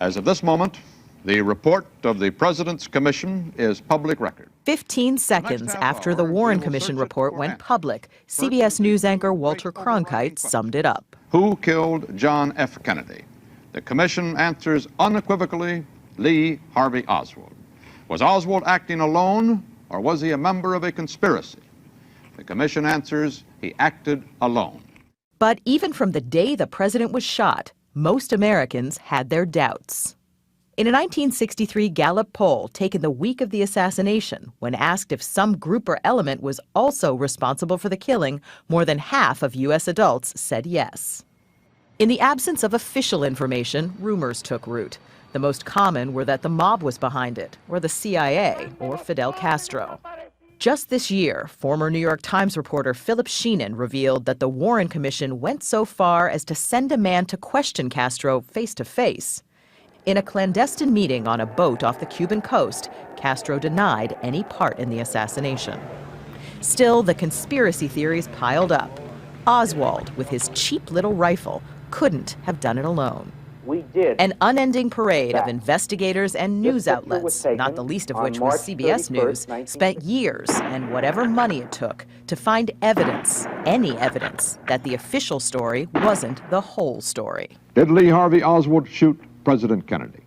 As of this moment, the report of the President's Commission is public record. 15 seconds after the Warren Commission report went public, CBS News anchor Walter Cronkite summed it up. Who killed John F. Kennedy? The Commission answers unequivocally, Lee Harvey Oswald. Was Oswald acting alone, or was he a member of a conspiracy? The Commission answers he acted alone. But even from the day the president was shot, most Americans had their doubts. In a 1963 Gallup poll taken the week of the assassination, when asked if some group or element was also responsible for the killing, more than half of U.S. adults said yes. In the absence of official information, rumors took root. The most common were that the mob was behind it, or the CIA, or Fidel Castro. Just this year, former New York Times reporter Philip Sheenan revealed that the Warren Commission went so far as to send a man to question Castro face-to-face. In a clandestine meeting on a boat off the Cuban coast, Castro denied any part in the assassination. Still, the conspiracy theories piled up. Oswald, with his cheap little rifle, couldn't have done it alone. We did. An unending parade of investigators and news outlets, not the least of which was CBS News, spent years and whatever money it took to find evidence, any evidence, that the official story wasn't the whole story. Did Lee Harvey Oswald shoot President Kennedy?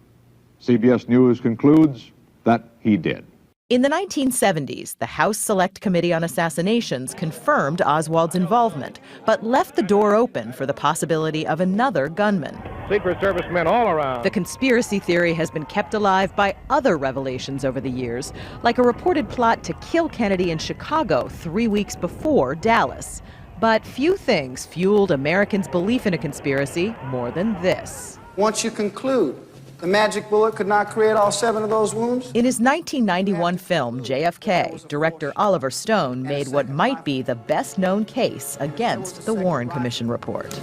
CBS News concludes that he did. In the 1970s, the House Select Committee on Assassinations confirmed Oswald's involvement, but left the door open for the possibility of another gunman. Secret Service men all around. The conspiracy theory has been kept alive by other revelations over the years, like a reported plot to kill Kennedy in Chicago 3 weeks before Dallas. But few things fueled Americans' belief in a conspiracy more than this. Once you conclude the magic bullet could not create all 7 of those wounds? In his 1991 film, JFK, director Oliver Stone made what might be the best-known case against the Warren Commission report.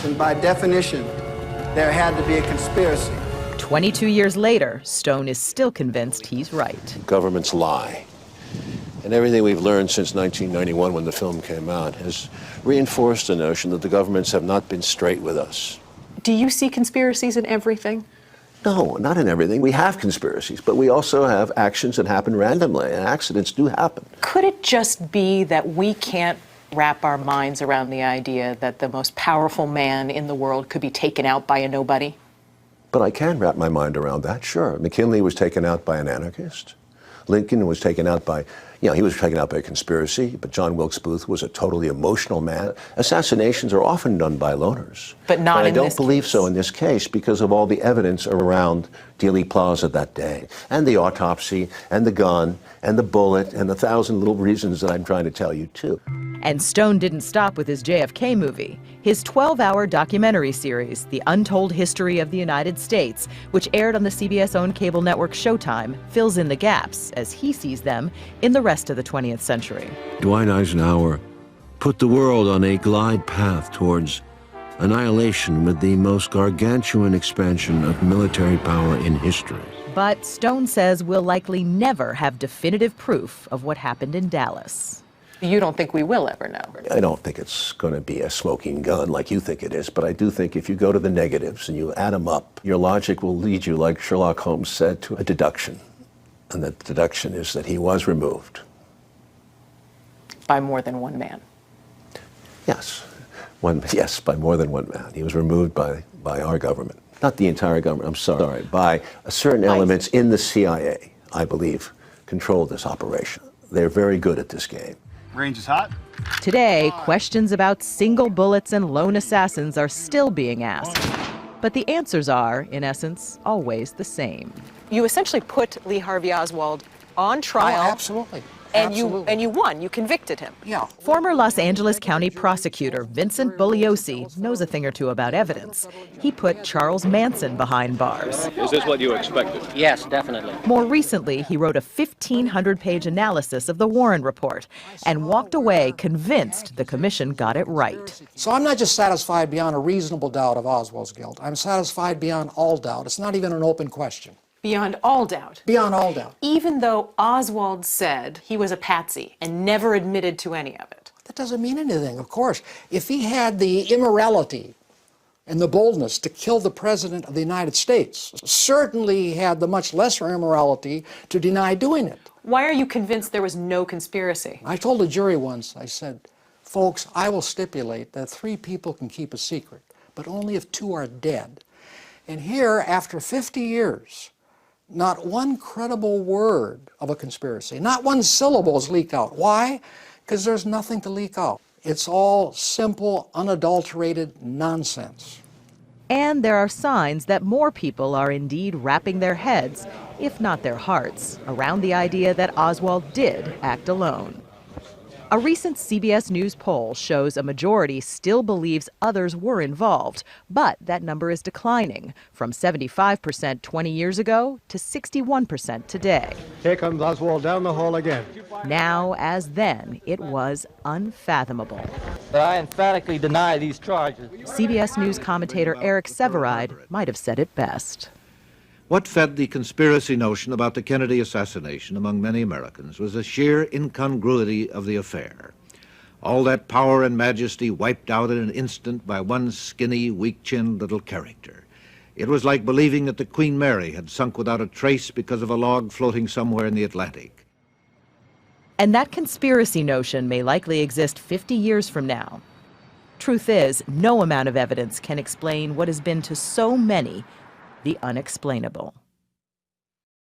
And by definition, there had to be a conspiracy. 22 years later, Stone is still convinced he's right. Governments lie. And everything we've learned since 1991 when the film came out has reinforced the notion that the governments have not been straight with us. Do you see conspiracies in everything? No, not in everything. We have conspiracies, but we also have actions that happen randomly, and accidents do happen. Could it just be that we can't wrap our minds around the idea that the most powerful man in the world could be taken out by a nobody? But I can wrap my mind around that, sure. McKinley was taken out by an anarchist. Lincoln was taken out by, he was taken out by a conspiracy, but John Wilkes Booth was a totally emotional man. Assassinations are often done by loners. But not in this case. I don't believe so in this case because of all the evidence around Dealey Plaza that day, and the autopsy, and the gun, and the bullet, and the 1,000 little reasons that I'm trying to tell you, too. And Stone didn't stop with his JFK movie. His 12-hour documentary series, The Untold History of the United States, which aired on the CBS-owned cable network Showtime, fills in the gaps, as he sees them, in the rest of the 20th century. Dwight Eisenhower put the world on a glide path towards annihilation with the most gargantuan expansion of military power in history. But Stone says we'll likely never have definitive proof of what happened in Dallas. You don't think we will ever know? I don't think it's going to be a smoking gun like you think it is, but I do think if you go to the negatives and you add them up, your logic will lead you, like Sherlock Holmes said, to a deduction. And the deduction is that he was removed. By more than one man? Yes. Yes, by more than one man. He was removed by our government. Not the entire government, I'm sorry. By certain elements in the CIA, I believe, control this operation. They're very good at this game. Range is hot. Today, questions about single bullets and lone assassins are still being asked. But the answers are, in essence, always the same. You essentially put Lee Harvey Oswald on trial. Oh, absolutely. And you won. You convicted him. Yeah. Former Los Angeles County prosecutor Vincent Bugliosi knows a thing or two about evidence. He put Charles Manson behind bars. Is this what you expected? Yes, definitely. More recently, he wrote a 1,500-page analysis of the Warren report and walked away convinced the commission got it right. So I'm not just satisfied beyond a reasonable doubt of Oswald's guilt. I'm satisfied beyond all doubt. It's not even an open question. Beyond all doubt. Beyond all doubt. Even though Oswald said he was a patsy and never admitted to any of it. That doesn't mean anything, of course. If he had the immorality and the boldness to kill the President of the United States. Certainly he had the much lesser immorality to deny doing it. Why are you convinced there was no conspiracy? I told a jury once, I said, folks, I will stipulate that 3 people can keep a secret, but only if 2 are dead. And here, after 50 years, not one credible word of a conspiracy, not one syllable is leaked out. Why? Because there's nothing to leak out. It's all simple, unadulterated nonsense. And there are signs that more people are indeed wrapping their heads, if not their hearts, around the idea that Oswald did act alone. A recent CBS News poll shows a majority still believes others were involved, but that number is declining from 75% 20 years ago to 61% today. Here comes Oswald down the hall again. Now, as then, it was unfathomable. I emphatically deny these charges. CBS News commentator Eric Sevareid might have said it best. What fed the conspiracy notion about the Kennedy assassination among many Americans was the sheer incongruity of the affair. All that power and majesty wiped out in an instant by one skinny, weak-chinned little character. It was like believing that the Queen Mary had sunk without a trace because of a log floating somewhere in the Atlantic. And that conspiracy notion may likely exist 50 years from now. Truth is, no amount of evidence can explain what has been to so many the unexplainable.